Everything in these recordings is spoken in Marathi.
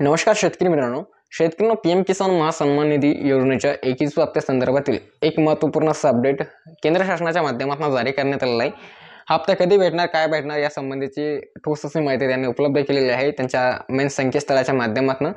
नमस्कार शेतकरी मित्रांनो, शेतकऱ्यांना पीएम किसान महासन्मान निधी योजनेच्या 21व्या हप्त्यासंदर्भातील एक महत्त्वपूर्ण असा अपडेट केंद्र शासनाच्या माध्यमातून जारी करण्यात आलेला आहे। हा हप्ता कधी भेटणार, काय भेटणार या संबंधीची ठोस अशी माहिती त्यांनी उपलब्ध केलेली आहे त्यांच्या मेन संकेतस्थळाच्या माध्यमातून।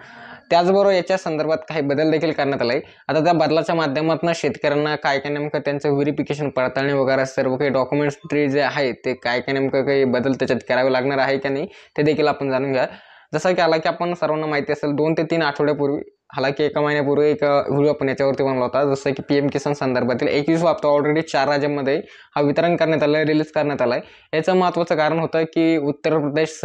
त्याचबरोबर याच्या संदर्भात काही बदल देखील करण्यात आले। आता त्या बदलाच्या माध्यमातून शेतकऱ्यांना काय काय नेमकं त्यांचं व्हेरिफिकेशन पडताळणी वगैरे सर्व काही डॉक्युमेंट्स जे आहे ते काय काय नेमकं काही बदल त्याच्यात करावे लागणार आहे की नाही ते देखील आपण जाणून घ्या। जसं की हालाकी आपण सर्वांना माहिती असेल 2 ते 3 आठवड्यापूर्वी हालाकी एका महिन्यापूर्वी एक व्हिडिओ आपण याच्यावरती बनवला होता। जसं की पीएम किसान संदर्भातील 21वा हप्ता ऑलरेडी 4 राज्यांमध्ये हा वितरण करण्यात आला, रिलीज करण्यात आला आहे। याचं महत्त्वाचं कारण होतं की उत्तर प्रदेश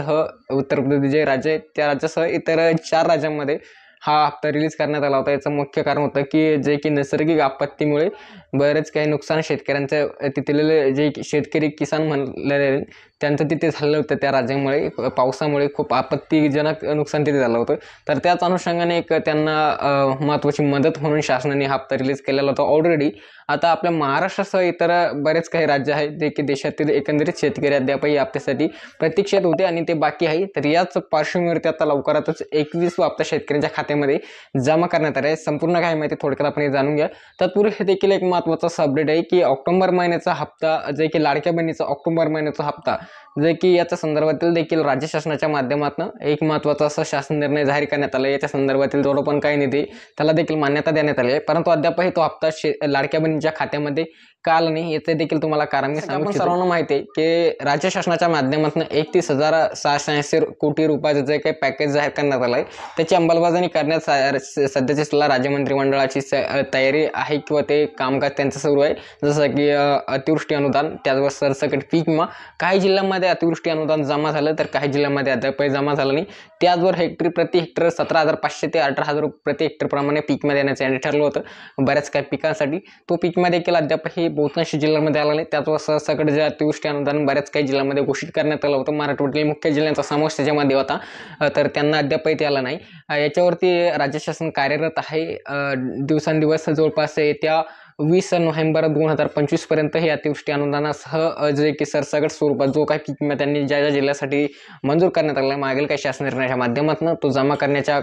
जे राज्य आहे त्या राज्यासह इतर 4 राज्यांमध्ये हा हप्ता रिलीज करण्यात आला होता। याचं मुख्य कारण होतं की जे की नैसर्गिक आपत्तीमुळे बरेच काही नुकसान शेतकऱ्यांचं तिथले जे शेतकरी किसान म्हणलेले त्यांचं तिथे झालं होतं। त्या राज्यामुळे पावसामुळे खूप आपत्तीजनक नुकसान तिथे झालं होतं। तर त्याच अनुषंगाने एक त्यांना महत्त्वाची मदत म्हणून शासनाने हप्ता रिलीज केलेला होता ऑलरेडी। आता आपल्या महाराष्ट्रासह इतर बरेच काही राज्य आहेत जे की देशातील एकंदरीत शेतकरी अद्यापही हप्त्यासाठी प्रतीक्षेत होते आणि ते बाकी आहे। तर याच पार्श्वभूमीवरती आता लवकरातच 21वा हप्ता शेतकऱ्यांच्या खात्यामध्ये जमा करण्यात आला आहे। संपूर्ण काही माहिती थोडक्यात आपण जाणून घ्या। तत्पूर्वी हे देखील एक महत्त्वाचा अपडेट आहे की ऑक्टोबर महिन्याचा हप्ता जे की लाडक्या बहिणीचा ऑक्टोबर महिन्याचा हप्ता जे की याच्या संदर्भातील देखील राज्य शासनाच्या माध्यमातून एक महत्त्वाचा असा शासन निर्णय जाहीर करण्यात आला। याच्या संदर्भातील जो पण काही निधी त्याला देखील मान्यता देण्यात आली आहे, परंतु अद्यापही तो हप्ता लाडक्या बहिणीच्या खात्यामध्ये का आला नाही याचे देखील तुम्हाला कारण मी सांगू इच्छितो। सर्वांना माहिती आहे की राज्य शासनाच्या माध्यमातून 31,680 कोटी रुपयाचं जे काही पॅकेज जाहीर करण्यात आलं आहे त्याची अंमलबजावणी करण्यात सध्याची राज्य मंत्रिमंडळाची तयारी आहे किंवा ते कामकाज त्यांचं सुरू आहे। जसं की अतिवृष्टी अनुदान, त्याचबरोबर सरसकट पीक विमा, काही जिल्ह्यांमध्ये अतिवृष्टी अनुदान जमा झालं तर काही जिल्ह्यांमध्ये अद्यापही जमा झालं नाही। त्याचबरोबर प्रति हेक्टर 17,500 ते 18,000 प्रति हेक्टर प्रमाणे पीक विमा देण्याचे ठरलं होतं बऱ्याच काही पिकांसाठी। तो पीक विमा देखील अद्यापही बहुतांश जिल्ह्यांमध्ये आला नाही। त्याचबरोबर सरसकट जे अतिवृष्टी अनुदान बऱ्याच काही जिल्ह्यांमध्ये घोषित करण्यात आलं होतं, मराठवाड्यातील मुख्य जिल्ह्यांचा समावेश त्याच्यामध्ये होता, तर त्यांना अद्यापही ते आला नाही। याच्यावरती राज्य शासन कार्यरत आहे। दिवसांदिवस जवळपास येत्या 20 नोव्हेंबर 2025 पर्यंत हे अतिवृष्टी अनुदानासह जे की सरसकट स्वरूपात जो काही पीक विमा त्यांनी ज्या जिल्ह्यासाठी मंजूर करण्यात आला मागील काही शासन निर्णयाच्या माध्यमातून तो जमा करण्याच्या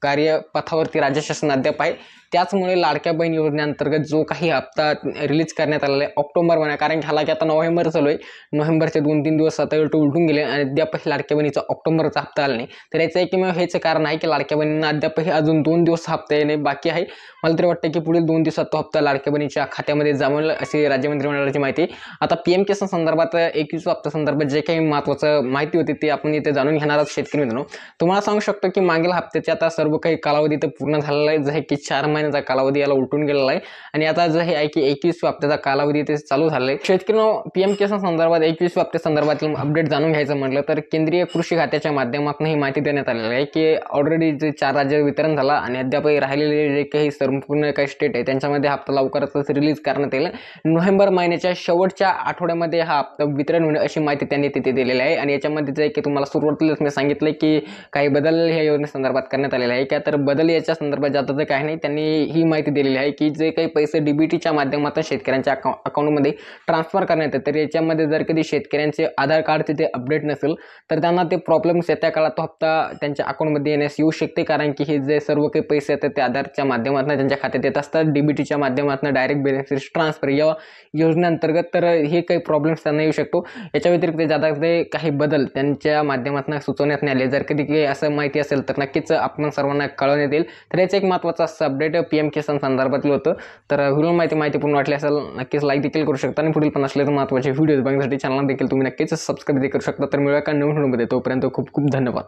कार्यपथावरती राज्य शासन अद्याप आहे। त्याचमुळे लाडक्या बहीण योजनेअंतर्गत जो काही हप्ता रिलीज करण्यात आलेला आहे ऑक्टोबर महिना, कारण की हालाकी आता नोव्हेंबर चालू आहे, नोव्हेंबरचे 2-3 दिवस आता उलटून गेले आणि अद्यापही लाडक्या बहिणीचा ऑक्टोबरचा हप्ता आला नाही। तर याचं एकमेव हेच कारण आहे की लाडक्या बहिणींना अद्यापही अजून 2 दिवस हप्ता येणे बाकी आहे। मला तरी वाटतं की पुढील 2 दिवसात तो हप्ता लाडक्या बहिणीच्या खात्यामध्ये जमेल अशी राज्य मंत्रिमंडळाची माहिती। आता पीएम किसान संदर्भात 21व्या हप्त्या संदर्भात जे काही महत्त्वाचं माहिती होती ते आपण इथे जाणून घेणार आहोत। शेतकरी मित्रांनो, तुम्हाला सांगू शकतो की मागील हप्त्याचे आता सर्व काही कालावधी तर पूर्ण झालेला आहे, जे की 4 महिन्याचा कालावधी याला उलटून गेलेला आहे आणि आता जे आहे की 21व्या हप्त्याचा कालावधी ते चालू झालेला आहे। शेतकऱ्यांनो, पीएम किसान संदर्भात 21व्या हप्त्या संदर्भातील अपडेट जाणून घ्यायचं म्हटलं तर केंद्रीय कृषी खात्याच्या माध्यमातून ही माहिती देण्यात आलेली आहे की ऑलरेडी जे 4 राज्य वितरण झाला आणि अद्यापही राहिलेले जे काही संपूर्ण काही स्टेट आहे त्यांच्यामध्ये हप्ता लवकरच रिलीज करण्यात येईल। नोव्हेंबर महिन्याच्या शेवटच्या आठवड्यामध्ये हा हप्ता वितरण होईल अशी माहिती त्यांनी तिथे दिलेली आहे। आणि याच्यामध्ये जे की तुम्हाला सुरुवातीलाच मी सांगितलं की काही बदल ह्या योजनेसंदर्भात करण्यात आलेले आहे का, तर बदल याच्या संदर्भात जातं काही नाही। त्यांनी ही माहिती दिलेली आहे की जे काही पैसे डीबीटीच्या माध्यमातून शेतकऱ्यांच्या अकाउंटमध्ये ट्रान्सफर करण्यात येते, तर याच्यामध्ये जर कधी शेतकऱ्यांचे आधार कार्ड तिथे अपडेट नसेल तर त्यांना ते प्रॉब्लेम्स येत्या काळात तो हप्ता त्यांच्या अकाउंटमध्ये येण्यास येऊ शकते, कारण की हे जे सर्व काही पैसे येतात ते आधारच्या माध्यमातून त्यांच्या खात्यात येत असतात, डीबीटीच्या माध्यमातून डायरेक्ट बेनिफिट ट्रान्सफर या योजनेअंतर्गत, तर हे काही प्रॉब्लेम्स त्यांना येऊ शकतो। याच्या व्यतिरिक्त जाता काही बदल त्यांच्या माध्यमातून सुचवण्यात नाही आले। जर कधी काही असं माहिती असेल तर नक्कीच आपण सर्वांना कळवण्यात येईल। तर याचं एक महत्त्वाचं असं अपडेट पीएम किसान संदर्भातील होतं। तर व्हिडिओ माहिती पूर्ण वाटली असेल नक्कीच लाईक देखील करू शकता आणि पुढील पण असलेले महत्त्वाचे व्हिडिओज बघण्यासाठी चॅनल देखील तुम्ही नक्कीच सबस्क्राईब देखील करू शकता। तर मिळूया का नवीन व्हिडिओमध्ये, तोपर्यंत खूप खूप धन्यवाद।